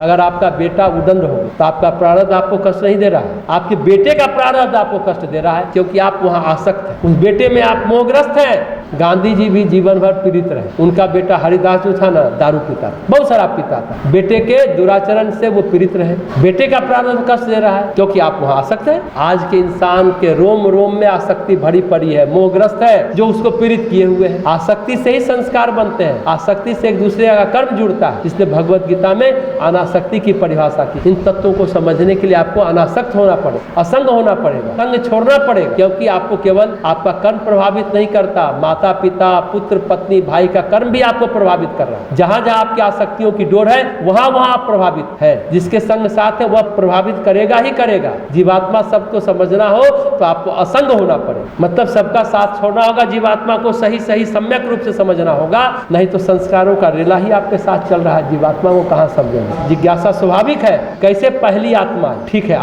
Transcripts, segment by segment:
अगर आपका बेटा उदंड हो तो आपका प्रारब्ध आपको कष्ट नहीं दे रहा है, आपके बेटे का प्रारब्ध आपको कष्ट दे रहा है, क्योंकि आप वहां आसक्त हैं। उस बेटे में आप मोहग्रस्त हैं। गांधी जी भी जीवन भर पीड़ित रहे। उनका बेटा हरिदास जो था ना, दारू पीता था, बहुत शराब पीता था। बेटे के दुराचरण से वो पीड़ित रहे। बेटे का प्रारब्ध कष्ट दे रहा है, क्योंकि आप वहां आसक्त हैं। आज के इंसान के रोम रोम में आसक्ति भरी पड़ी है, मोहग्रस्त है, जो उसको पीड़ित किए हुए है। आसक्ति से ही संस्कार बनते हैं, आसक्ति से एक दूसरे का कर्म जुड़ता है। इसलिए भगवत गीता में अनासक्ति की परिभाषा की। इन तत्वों को समझने के लिए आपको अनासक्त होना पड़ेगा, असंग होना पड़ेगा, संग छोड़ना पड़ेगा, क्योंकि आपको केवल आपका कर्म प्रभावित नहीं करता, माता पिता पुत्र पत्नी भाई का कर्म भी आपको प्रभावित कर रहा है। जहां जहां आपकी आसक्तियों की डोर है, वहां वहां आप प्रभावित है। जिसके संग साथ है वह प्रभावित करेगा ही करेगा। जीवात्मा सबको समझना हो तो आपको असंग होना पड़ेगा, मतलब सबका साथ छोड़ना होगा। जीवात्मा को सही सही सम्यक रूप से समझना होगा, नहीं तो संस्कारों का रेला ही आपके साथ चल रहा है। जीवात्मा को कहाँ समझेंगे। जिज्ञासा स्वाभाविक है, कैसे पहली आत्मा ठीक है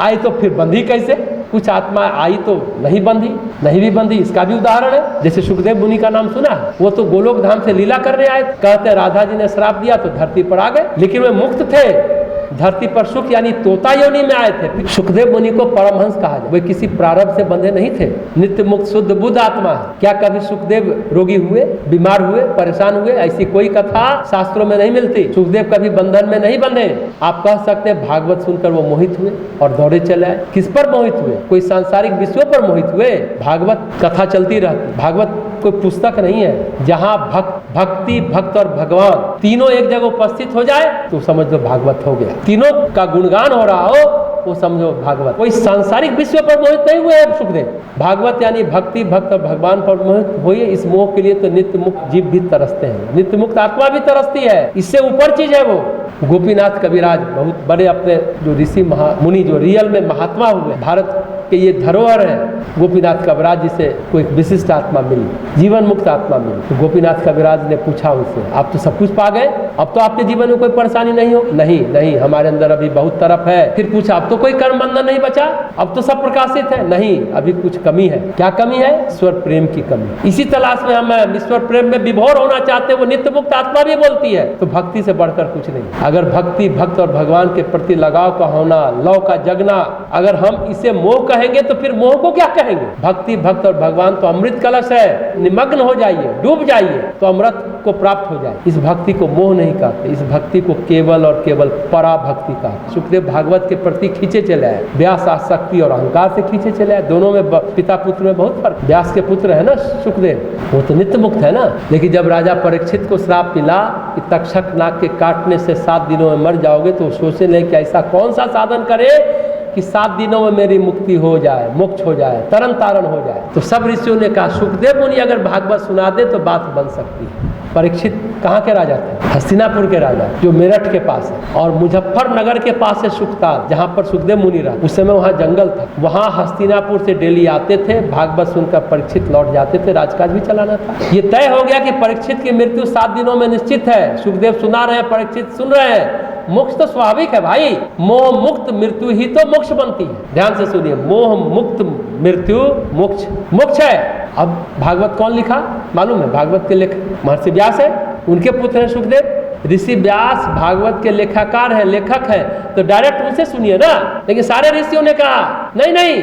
आई तो फिर बंधी कैसे। कुछ आत्मा आई तो नहीं बंधी, नहीं भी बंधी। इसका भी उदाहरण है, जैसे सुखदेव मुनि का नाम सुना है। वो तो गोलोक धाम से लीला करने आए, कहते राधा जी ने श्राप दिया तो धरती पर आ गए, लेकिन वे मुक्त थे। धरती पर सुख यानी तोता योनि में आए थे। सुखदेव मुनि को परमहंस कहा जाए। वे किसी प्रारब्ध से बंधे नहीं थे, नित्य मुक्त शुद्ध बुद्ध आत्मा है। क्या कभी सुखदेव रोगी हुए, बीमार हुए, परेशान हुए? ऐसी कोई कथा शास्त्रों में नहीं मिलती। सुखदेव कभी बंधन में नहीं बंधे। आप कह सकते हैं भागवत सुनकर वो मोहित हुए और दौड़े चले आए। किस पर मोहित हुए? कोई सांसारिक विषयों पर मोहित हुए। भागवत कथा चलती रहती। भागवत कोई पुस्तक नहीं है। जहाँ भक्ति, भक्त और भगवान तीनों एक जगह उपस्थित हो जाए तो समझ लो भागवत हो गया। तीनों का गुणगान हो रहा हो वो समझो भागवत। कोई सांसारिक विषय पर मोहित नहीं हुए हैं सुखदेव। भागवत यानी भक्ति, भक्त और भगवान पर मोहित हुए। इस मोह के लिए तो नित्य मुक्त जीव भी तरसते हैं, नित्य मुक्त आत्मा भी तरसती है। इससे ऊपर चीज है वो। गोपीनाथ कविराज बहुत बड़े अपने जो ऋषि मुनि जो रियल में महात्मा हुए, भारत के ये धरोहर है। गोपीनाथ कविराज जिसे कोई विशिष्ट आत्मा मिली, जीवन मुक्त आत्मा मिली, तो गोपीनाथ कविराज ने पूछा उनसे, आप तो सब कुछ पा गए, अब तो आपके जीवन में कोई परेशानी नहीं हो? नहीं, हमारे अंदर अभी बहुत तरफ है। फिर पूछा, अब तो कोई कर्म बंधन नहीं बचा, अब तो सब प्रकाशित है? नहीं, अभी कुछ कमी है। क्या कमी है? ईश्वर प्रेम की कमी। इसी तलाश में हम ईश्वर प्रेम में विभोर होना चाहते हैं। वो नित्य मुक्त आत्मा भी बोलती है। तो भक्ति से बढ़कर कुछ नहीं। अगर भक्ति, भक्त और भगवान के प्रति लगाव का होना, लव का जगना, अगर हम इसे मोह कहेंगे तो फिर मोह को क्या कहेंगे? भक्ति, भक्त और भगवान तो अमृत कलश है। निमग्न हो जाइए, डूब जाइए तो अमृत को प्राप्त हो जाए। इस भक्ति को मोह नहीं कहते, इस भक्ति को केवल और केवल पराभक्ति का। सुखदेव भागवत के प्रति खींचे चले आए। व्यास आसक्ति और अहंकार से खींचे चले आए। दोनों में पिता पुत्र में बहुत फर्क। व्यास के पुत्र है ना सुखदेव, वो तो नित्य मुक्त है ना। लेकिन जब राजा परीक्षित को श्राप मिला कि तक्षक नाग के काटने से 7 दिनों में मर जाओगे, तो सोचने लगे कि ऐसा कौन सा साधन करे कि 7 दिनों में मेरी मुक्ति हो जाए, मोक्ष हो जाए, तरन तारण हो जाए। तो सब ऋषियों ने कहा सुखदेव मुनि अगर भागवत सुना दे तो बात बन सकती है। परीक्षित कहाँ के राजा थे? हस्तिनापुर के राजा, जो मेरठ के पास है। और मुजफ्फरनगर के पास है सुखताल, जहाँ पर सुखदेव मुनि रहा। उस समय वहाँ जंगल था। वहाँ हस्तिनापुर से डेली आते थे, भागवत सुनकर परीक्षित लौट जाते थे। राजकाज भी चलाना था। ये तय हो गया कि परीक्षित की मृत्यु 7 दिनों में निश्चित है। सुखदेव सुना रहे हैं, परीक्षित सुन रहे हैं। मोक्ष तो स्वाभाविक है भाई। मोह मुक्त मृत्यु ही तो मोक्ष बनती है। ध्यान से सुनिए, मोह मुक्त मृत्यु मोक्ष है। अब भागवत कौन लिखा मालूम है? भागवत के लेखक महर्षि व्यास है, उनके पुत्र हैं सुखदेव। ऋषि व्यास भागवत के लेखाकार है, लेखक है, तो डायरेक्ट उनसे सुनिए ना। लेकिन सारे ऋषियों ने कहा नहीं,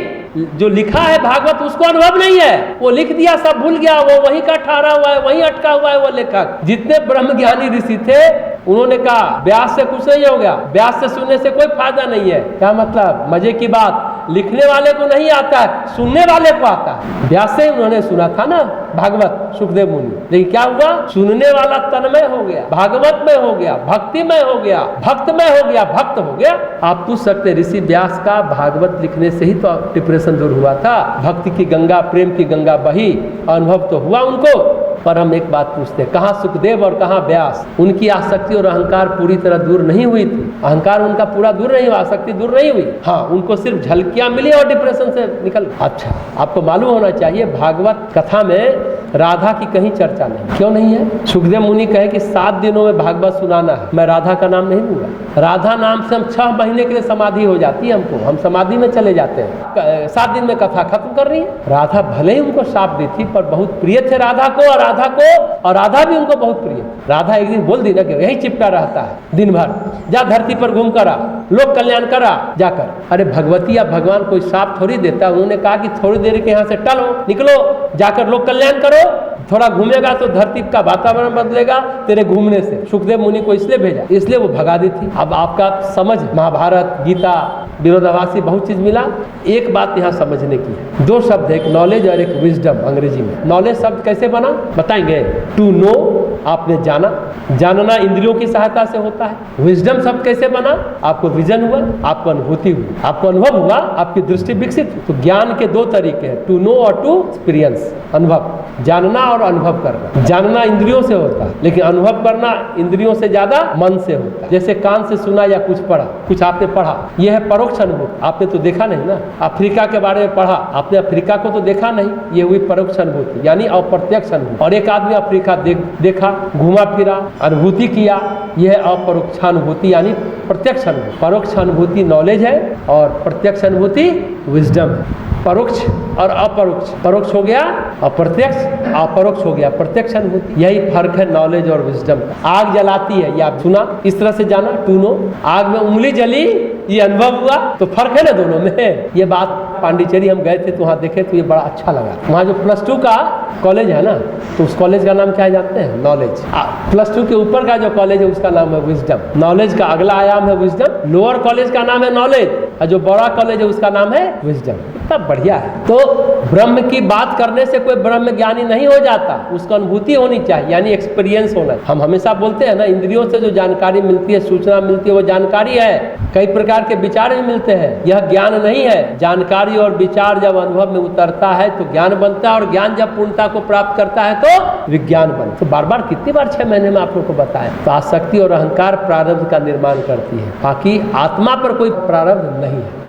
जो लिखा है भागवत उसको अनुभव नहीं है, वो लिख दिया, सब भूल गया, वो वहीं का ठहरा हुआ है, वहीं अटका हुआ है वो लेखक। जितने ब्रह्म ज्ञानी ऋषि थे उन्होंने कहा व्यास से कुछ नहीं हो गया, व्यास से सुनने से कोई फायदा नहीं है। क्या मतलब? मजे की बात, लिखने वाले को नहीं आता है, सुनने वाले को आता है। व्यास से उन्होंने सुना था ना भागवत सुखदेव मुनि, लेकिन क्या हुआ? सुनने वाला तन्मय हो गया, भागवत में हो गया, भक्ति में हो गया, भक्त में हो गया, भक्त हो गया। आप पूछ सकते ऋषि व्यास का भागवत लिखने से ही तो डिप्रेशन दूर हुआ था। भक्ति की गंगा, प्रेम की गंगा बही, अनुभव तो हुआ उनको। पर हम एक बात पूछते हैं, कहाँ सुखदेव और कहाँ व्यास? उनकी आसक्ति और अहंकार पूरी तरह दूर नहीं हुई थी। अहंकार उनका पूरा दूर नहीं हुआ, आसक्ति दूर नहीं हुई। हाँ, उनको सिर्फ झलकियां मिली और डिप्रेशन से निकल। अच्छा, आपको मालूम होना चाहिए भागवत कथा में राधा की कहीं चर्चा नहीं। क्यों नहीं है? सुखदेव मुनि कहे कि 7 दिनों में भागवत सुनाना है, मैं राधा का नाम नहीं लूंगा। राधा नाम से हम 6 महीने के लिए समाधि हो जाती है हमको, हम समाधि में चले जाते हैं। 7 दिन में कथा खत्म कर रही है। राधा भले ही उनको शाप दी थी, पर बहुत प्रिय थे राधा को, और राधा राधा को, और राधा भी उनको बहुत प्रिय। राधा एक दिन बोल दी ना कि यही चिपटा रहता है दिन भर, जा धरती पर घूम कर आ, लोक कल्याण करा जाकर। अरे भगवती या भगवान कोई साफ थोड़ी देता, उन्होंने कहा कि थोड़ी देर के यहाँ से टलो, निकलो, जाकर लोक कल्याण करो। थोड़ा घूमेगा तो धरती का वातावरण बदलेगा तेरे घूमने से। सुखदेव मुनि को इसलिए भेजा, इसलिए वो भगा दी थी। अब आपका समझ, महाभारत, गीता, विरोधाभासी बहुत चीज मिला। एक बात यहाँ समझने की है, दो शब्द है, एक नॉलेज और एक विजडम अंग्रेजी में। नॉलेज शब्द कैसे बना बताएंगे? टू नो, आपने जाना, जानना इंद्रियों की सहायता से होता है। विजडम शब्द कैसे बना? आपको विजन हुआ, आपको अनुभूति हुई, आपको अनुभव हुआ, आपकी दृष्टि विकसित हुई। तो ज्ञान के दो तरीके हैं, टू नो और टू एक्सपीरियंस। अनुभव, जानना और अनुभव करना। जानना इंद्रियों से होता है, लेकिन अनुभव करना इंद्रियों से ज्यादा मन से होता है। जैसे कान से सुना या कुछ पढ़ा, कुछ आपने पढ़ा, यह है परोक्ष अनुभूति। आपने तो देखा नहीं ना, अफ्रीका के बारे में पढ़ा, आपने अफ्रीका को तो देखा नहीं, ये हुई परोक्ष अनुभूति यानी अप्रत्यक्ष अनुभूति। और एक आदमी अफ्रीका देखा, घुमा फिरा, अनुभूति किया, यह अपरोक्षानुभूति यानी प्रत्यक्ष अनुभूति। परोक्ष अनुभूति नॉलेज है और प्रत्यक्ष अनुभूति विजडम है। परोक्ष और अपरोक्ष, परोक्ष हो गया अप्रत्यक्ष, अपरोक्ष हो गया प्रत्यक्ष अनुभूति। यही फर्क है नॉलेज और विजडम। आग जलाती है, ये आप सुना, इस तरह से जाना, टू नो। आग में उंगली जली, ये अनुभव हुआ, तो फर्क है ना दोनों में। ये बात पांडिचेरी हम गए थे तो वहाँ देखे तो ये बड़ा अच्छा लगा। वहाँ जो +2 का कॉलेज है ना, तो उस कॉलेज का नाम क्या है जानते हैं? नॉलेज। +2 के ऊपर का जो कॉलेज है उसका नाम है विजडम। नॉलेज का अगला आयाम है विजडम। लोअर कॉलेज का नाम है नॉलेज, और जो बड़ा कॉलेज है उसका नाम है विजडम। तब बढ़िया है। तो ब्रह्म की बात करने से कोई ब्रह्म ज्ञानी नहीं हो जाता, उसको अनुभूति होनी चाहिए यानी एक्सपीरियंस होना। हम हमेशा बोलते हैं ना, इंद्रियों से जो जानकारी मिलती है, सूचना मिलती है, वो जानकारी है। कई प्रकार के विचार भी मिलते हैं, यह ज्ञान नहीं है। जानकारी और विचार जब अनुभव में उतरता है तो ज्ञान बनता है, और ज्ञान जब पूर्णता को प्राप्त करता है तो विज्ञान बनता है। तो बार बार कितनी बार 6 महीने में आप लोग को बताया। तो आसक्ति और अहंकार प्रारब्ध का निर्माण करती है, बाकी आत्मा पर कोई प्रारब्ध नहीं है।